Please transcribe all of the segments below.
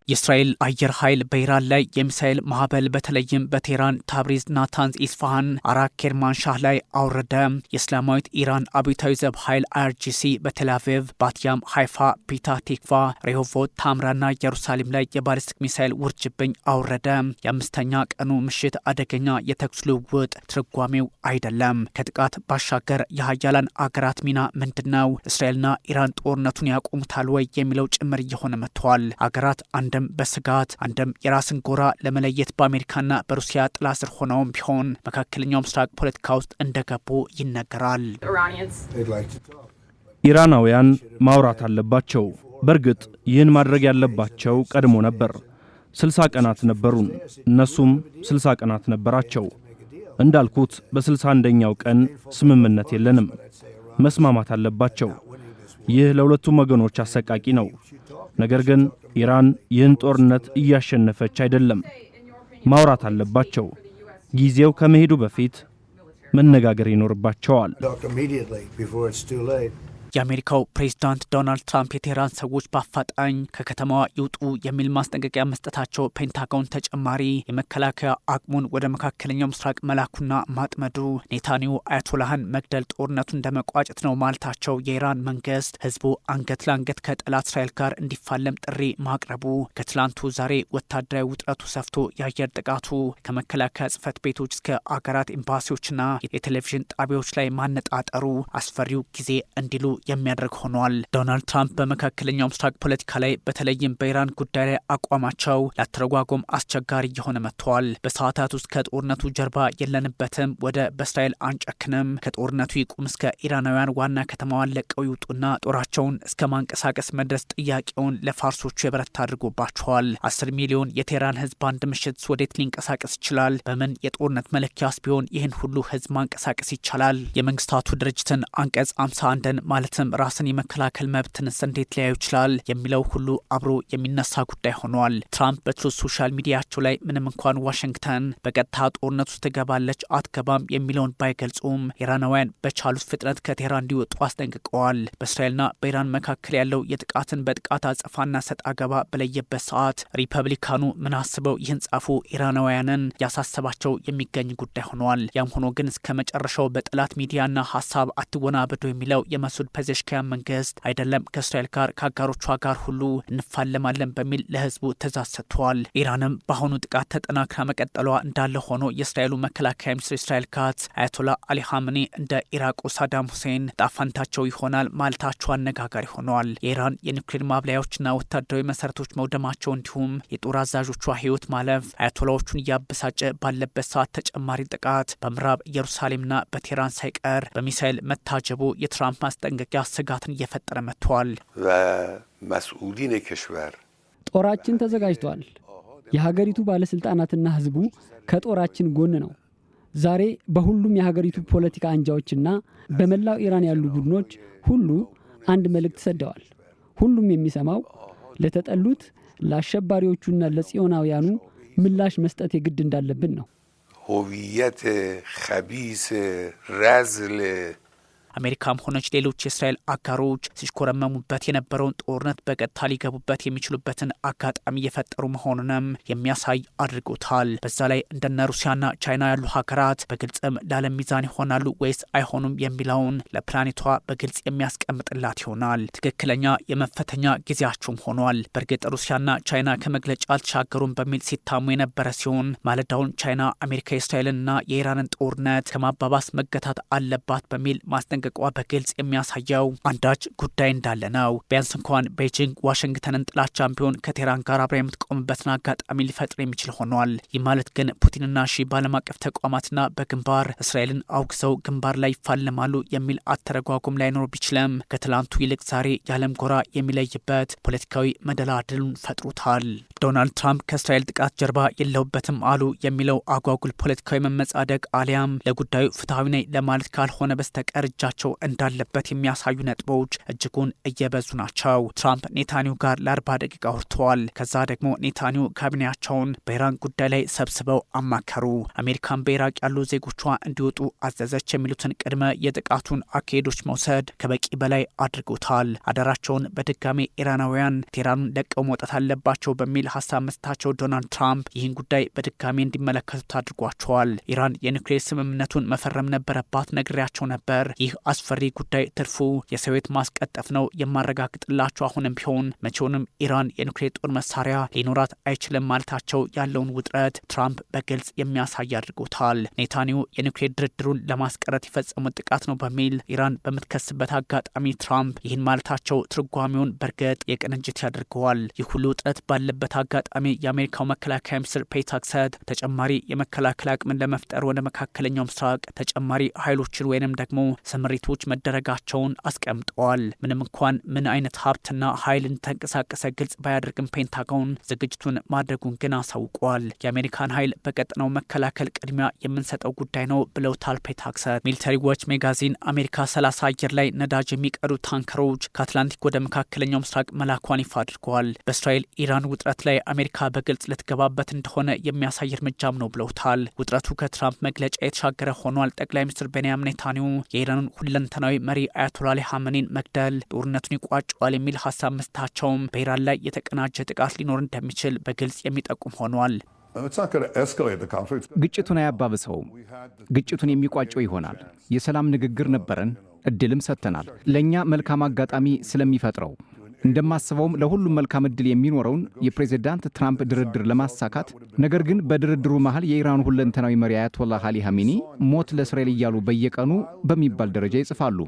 የእስራኤል አየር ኃይል በኢራን ላይ የሚሳኤል ማዕበል በተለይም በቴህራን፣ ታብሪዝ፣ ናታንዝ፣ ኢስፋሃን፣ አራክ፣ ኬርማንሻህ ላይ አውረደ። የእስላማዊት ኢራን አብዮታዊ ዘብ ኃይል IRGC በቴልአቪቭ፣ ባትያም፣ ሃይፋ፣ ፒታ ቲክቫ፣ ሬሆቮት፣ ታምራና ኢየሩሳሌም ላይ የባሊስቲክ ሚሳኤል ውርጅብኝ አውረደ። የአምስተኛ ቀኑ ምሽት አደገኛ የተኩስ ልውውጥ ትርጓሜው አይደለም። ከጥቃት ባሻገር የሀያላን አገራት ሚና ምንድን ነው? እስራኤልና ኢራን ጦርነቱን ያቆሙታል ወይ የሚለው ጭምር እየሆነ መጥቷል። አገራት አንድም በስጋት አንድም የራስን ጎራ ለመለየት በአሜሪካና በሩሲያ ጥላ ስር ሆነውም ቢሆን መካከለኛው ምስራቅ ፖለቲካ ውስጥ እንደገቡ ይነገራል። ኢራናውያን ማውራት አለባቸው። በእርግጥ ይህን ማድረግ ያለባቸው ቀድሞ ነበር። 60 ቀናት ነበሩን፣ እነሱም 60 ቀናት ነበራቸው። እንዳልኩት በ61ኛው ቀን ስምምነት የለንም። መስማማት አለባቸው። ይህ ለሁለቱም ወገኖች አሰቃቂ ነው። ነገር ግን ኢራን ይህን ጦርነት እያሸነፈች አይደለም። ማውራት አለባቸው። ጊዜው ከመሄዱ በፊት መነጋገር ይኖርባቸዋል። የአሜሪካው ፕሬዝዳንት ዶናልድ ትራምፕ የቴህራን ሰዎች በአፋጣኝ ከከተማዋ ይውጡ የሚል ማስጠንቀቂያ መስጠታቸው ፔንታጎን ተጨማሪ የመከላከያ አቅሙን ወደ መካከለኛው ምስራቅ መላኩና ማጥመዱ፣ ኔታንያሁ አያቶላህን መግደል ጦርነቱ እንደመቋጨት ነው ማለታቸው፣ የኢራን መንግስት ህዝቡ አንገት ለአንገት ከጠላት እስራኤል ጋር እንዲፋለም ጥሪ ማቅረቡ፣ ከትላንቱ ዛሬ ወታደራዊ ውጥረቱ ሰፍቶ የአየር ጥቃቱ ከመከላከያ ጽህፈት ቤቶች እስከ አገራት ኤምባሲዎችና የቴሌቪዥን ጣቢያዎች ላይ ማነጣጠሩ አስፈሪው ጊዜ እንዲሉ የሚያደርግ ሆኗል። ዶናልድ ትራምፕ በመካከለኛው ምስራቅ ፖለቲካ ላይ በተለይም በኢራን ጉዳይ ላይ አቋማቸው ለአተረጓጎም አስቸጋሪ እየሆነ መጥተዋል። በሰዓታት ውስጥ ከጦርነቱ ጀርባ የለንበትም፣ ወደ በእስራኤል አንጨክንም፣ ከጦርነቱ ይቁም፣ እስከ ኢራናውያን ዋና ከተማዋን ለቀው ይውጡና ጦራቸውን እስከ ማንቀሳቀስ መድረስ ጥያቄውን ለፋርሶቹ የበረታ አድርጎባቸዋል። 10 ሚሊዮን የቴህራን ህዝብ በአንድ ምሽት ወዴት ሊንቀሳቀስ ይችላል? በምን የጦርነት መለኪያስ ቢሆን ይህን ሁሉ ህዝብ ማንቀሳቀስ ይቻላል? የመንግስታቱ ድርጅትን አንቀጽ 51ን ማለትም ራስን የመከላከል መብትንስ እንዴት ሊያዩ ይችላል የሚለው ሁሉ አብሮ የሚነሳ ጉዳይ ሆኗል። ትራምፕ በትሩዝ ሶሻል ሚዲያቸው ላይ ምንም እንኳን ዋሽንግተን በቀጥታ ጦርነት ውስጥ ትገባለች አትገባም የሚለውን ባይገልጹም ኢራናውያን በቻሉት ፍጥነት ከቴህራን እንዲወጡ አስጠንቅቀዋል። በእስራኤልና በኢራን መካከል ያለው የጥቃትን በጥቃት አጸፋና ሰጥ አገባ በለየበት ሰዓት ሪፐብሊካኑ ምን አስበው ይህን ጻፉ? ኢራናውያንን ያሳሰባቸው የሚገኝ ጉዳይ ሆኗል። ያም ሆኖ ግን እስከ መጨረሻው በጠላት ሚዲያና ሀሳብ አትወናበዱ የሚለው የመሱድ ፔዜሽኪያን መንግስት አይደለም ከእስራኤል ጋር ከአጋሮቿ ጋር ሁሉ እንፋለማለን በሚል ለህዝቡ ትእዛዝ ሰጥቷል። ኢራንም በአሁኑ ጥቃት ተጠናክራ መቀጠሏ እንዳለ ሆኖ የእስራኤሉ መከላከያ ሚኒስትር እስራኤል ካትዝ አያቶላ አሊ ኻሜኒ እንደ ኢራቁ ሳዳም ሁሴን ጣፋንታቸው ይሆናል ማለታቸው አነጋጋሪ ሆነዋል። የኢራን የኒውክሌር ማብላያዎችና ወታደራዊ መሰረቶች መውደማቸው እንዲሁም የጦር አዛዦቿ ህይወት ማለፍ አያቶላዎቹን እያበሳጨ ባለበት ሰዓት ተጨማሪ ጥቃት በምዕራብ ኢየሩሳሌምና በቴህራን ሳይቀር በሚሳኤል መታጀቡ የትራምፕ ማስጠንቀቂያ ስጋትን እየፈጠረ መጥቷል። ጦራችን ተዘጋጅቷል። የሀገሪቱ ባለስልጣናትና ህዝቡ ከጦራችን ጎን ነው። ዛሬ በሁሉም የሀገሪቱ ፖለቲካ አንጃዎችና በመላው ኢራን ያሉ ቡድኖች ሁሉ አንድ መልእክት ሰደዋል። ሁሉም የሚሰማው ለተጠሉት ለአሸባሪዎቹና ለጽዮናውያኑ ምላሽ መስጠት የግድ እንዳለብን ነው። ሆቪየት ኸቢስ ረዝል አሜሪካም ሆነች ሌሎች የእስራኤል አጋሮች ሲሽኮረመሙበት የነበረውን ጦርነት በቀጥታ ሊገቡበት የሚችሉበትን አጋጣሚ እየፈጠሩ መሆኑንም የሚያሳይ አድርጎታል። በዛ ላይ እንደነ ሩሲያና ቻይና ያሉ ሀገራት በግልጽም ለዓለም ሚዛን ይሆናሉ ወይስ አይሆኑም የሚለውን ለፕላኔቷ በግልጽ የሚያስቀምጥላት ይሆናል። ትክክለኛ የመፈተኛ ጊዜያቸውም ሆኗል። በእርግጥ ሩሲያና ቻይና ከመግለጫ አልተሻገሩም በሚል ሲታሙ የነበረ ሲሆን ማለዳውን ቻይና አሜሪካ የእስራኤልንና የኢራንን ጦርነት ከማባባስ መገታት አለባት በሚል ማስጠንቀቂያ በግልጽ የሚያሳየው አንዳች ጉዳይ እንዳለ ነው። ቢያንስ እንኳን ቤጂንግ ዋሽንግተንን ጥላቻም ቢሆን ከቴህራን ጋር አብራ የምትቆምበትን አጋጣሚ ሊፈጥር የሚችል ሆኗል። ይህ ማለት ግን ፑቲንና ሺ በዓለም አቀፍ ተቋማትና በግንባር እስራኤልን አውግዘው ግንባር ላይ ይፋለማሉ የሚል አተረጓጉም ላይኖር ቢችልም ከትላንቱ ይልቅ ዛሬ የዓለም ጎራ የሚለይበት ፖለቲካዊ መደላድሉን ፈጥሮታል። ዶናልድ ትራምፕ ከእስራኤል ጥቃት ጀርባ የለውበትም አሉ የሚለው አጓጉል ፖለቲካዊ መመጻደቅ አሊያም ለጉዳዩ ፍትሐዊ ነኝ ለማለት ካልሆነ በስተቀር እጃቸው እንዳለበት የሚያሳዩ ነጥቦች እጅጉን እየበዙ ናቸው። ትራምፕ ኔታንያሁ ጋር ለ40 ደቂቃ አውርተዋል። ከዛ ደግሞ ኔታንያሁ ካቢኔያቸውን በኢራን ጉዳይ ላይ ሰብስበው አማከሩ። አሜሪካን በኢራቅ ያሉ ዜጎቿ እንዲወጡ አዘዘች የሚሉትን ቅድመ የጥቃቱን አካሄዶች መውሰድ ከበቂ በላይ አድርጎታል። አደራቸውን በድጋሜ ኢራናውያን ቴህራኑን ለቀው መውጣት አለባቸው በሚል ሀሳብ መስጠታቸው ዶናልድ ትራምፕ ይህን ጉዳይ በድጋሜ እንዲመለከቱት አድርጓቸዋል። ኢራን የኒውክሌር ስምምነቱን መፈረም ነበረባት፣ ነግሬያቸው ነበር። ይህ አስፈሪ ጉዳይ ትርፉ የሰው ማስቀጠፍ ነው የማረጋግጥላቸው። አሁንም ቢሆን መቼውንም ኢራን የኒውክሌር ጦር መሳሪያ ሊኖራት አይችልም ማለታቸው ያለውን ውጥረት ትራምፕ በግልጽ የሚያሳይ አድርጎታል። ኔታንያሁ የኒውክሌር ድርድሩን ለማስቀረት የፈጸሙት ጥቃት ነው በሚል ኢራን በምትከስበት አጋጣሚ ትራምፕ ይህን ማለታቸው ትርጓሜውን በእርግጥ የቅንጅት ያደርገዋል። ይህ ሁሉ ውጥረት ባለበት አጋጣሚ የአሜሪካው መከላከያ ሚኒስትር ፔት ሄግሴት ተጨማሪ የመከላከል አቅምን ለመፍጠር ወደ መካከለኛው ምስራቅ ተጨማሪ ኃይሎችን ወይንም ደግሞ ስምሪቶች መደረጋቸውን አስቀምጠዋል። ምንም እንኳን ምን አይነት ሀብትና ኃይል እንደተንቀሳቀሰ ግልጽ ባያደርግም ፔንታጎን ዝግጅቱን ማድረጉን ግን አሳውቋል። የአሜሪካን ኃይል በቀጠናው መከላከል ቅድሚያ የምንሰጠው ጉዳይ ነው ብለውታል ፔት ሄግሴት። ሚሊተሪ ዎች ሜጋዚን አሜሪካ 30 አየር ላይ ነዳጅ የሚቀዱ ታንከሮች ከአትላንቲክ ወደ መካከለኛው ምስራቅ መላኳን ይፋ አድርገዋል። በእስራኤል ኢራን ውጥረት ላይ አሜሪካ በግልጽ ልትገባበት እንደሆነ የሚያሳይ እርምጃም ነው ብለውታል። ውጥረቱ ከትራምፕ መግለጫ የተሻገረ ሆኗል። ጠቅላይ ሚኒስትር ቤንያሚን ኔታንያሁ የኢራንን ሁለንተናዊ መሪ አያቶላ አሊ ኻሜኒን መግደል ጦርነቱን ይቋጨዋል የሚል ሀሳብ መስጠታቸውም በኢራን ላይ የተቀናጀ ጥቃት ሊኖር እንደሚችል በግልጽ የሚጠቁም ሆኗል። ግጭቱን አያባብሰውም። ግጭቱን የሚቋጨው ይሆናል። የሰላም ንግግር ነበረን፣ እድልም ሰጥተናል። ለእኛ መልካም አጋጣሚ ስለሚፈጥረው እንደማስበውም ለሁሉም መልካም እድል የሚኖረውን የፕሬዝዳንት ትራምፕ ድርድር ለማሳካት ነገር ግን በድርድሩ መሃል የኢራኑ ሁለንተናዊ መሪ አያቶላህ አሊ ኻሜኒ ሞት ለእስራኤል እያሉ በየቀኑ በሚባል ደረጃ ይጽፋሉ።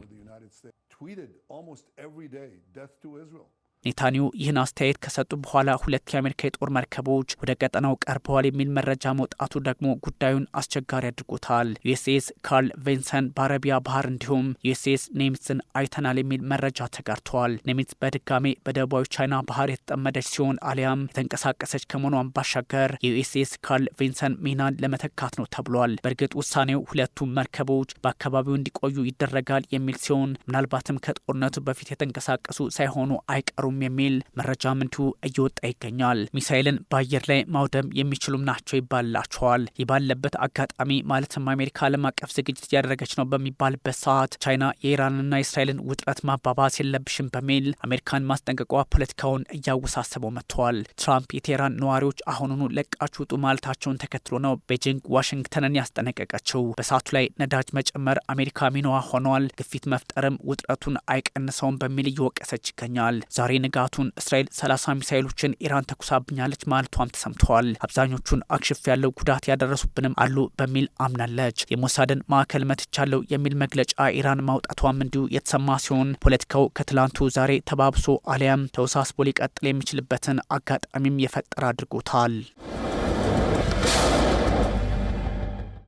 ኔታንያሁ ይህን አስተያየት ከሰጡ በኋላ ሁለት የአሜሪካ የጦር መርከቦች ወደ ቀጠናው ቀርበዋል የሚል መረጃ መውጣቱ ደግሞ ጉዳዩን አስቸጋሪ አድርጎታል። ዩኤስኤስ ካርል ቪንሰን በአረቢያ ባህር እንዲሁም ዩኤስኤስ ኔሚትስን አይተናል የሚል መረጃ ተጋርተዋል። ኔሚትስ በድጋሜ በደቡባዊ ቻይና ባህር የተጠመደች ሲሆን አሊያም የተንቀሳቀሰች ከመሆኗን ባሻገር የዩኤስኤስ ካርል ቪንሰን ሚናን ለመተካት ነው ተብሏል። በእርግጥ ውሳኔው ሁለቱም መርከቦች በአካባቢው እንዲቆዩ ይደረጋል የሚል ሲሆን ምናልባትም ከጦርነቱ በፊት የተንቀሳቀሱ ሳይሆኑ አይቀሩም የሚል መረጃም እንዲሁ እየወጣ ይገኛል። ሚሳኤልን በአየር ላይ ማውደም የሚችሉም ናቸው ይባላቸዋል። ይህ ባለበት አጋጣሚ ማለትም አሜሪካ ዓለም አቀፍ ዝግጅት እያደረገች ነው በሚባልበት ሰዓት ቻይና የኢራንና የእስራኤልን ውጥረት ማባባስ የለብሽም በሚል አሜሪካን ማስጠንቀቋ ፖለቲካውን እያወሳሰበው መጥተዋል። ትራምፕ የቴህራን ነዋሪዎች አሁኑኑ ለቃችሁ ውጡ ማለታቸውን ተከትሎ ነው ቤጂንግ ዋሽንግተንን ያስጠነቀቀችው። በሰዓቱ ላይ ነዳጅ መጨመር አሜሪካ ሚናዋ ሆኗል፣ ግፊት መፍጠርም ውጥረቱን አይቀንሰውም በሚል እየወቀሰች ይገኛል። ዛሬ ንጋቱን እስራኤል 30 ሚሳኤሎችን ኢራን ተኩሳብኛለች ማለቷም ተሰምተዋል። አብዛኞቹን አክሽፍ ያለው ጉዳት ያደረሱብንም አሉ በሚል አምናለች። የሞሳድን ማዕከል መትቻለው የሚል መግለጫ ኢራን ማውጣቷም እንዲሁ የተሰማ ሲሆን ፖለቲካው ከትላንቱ ዛሬ ተባብሶ አሊያም ተወሳስቦ ሊቀጥል የሚችልበትን አጋጣሚም የፈጠረ አድርጎታል።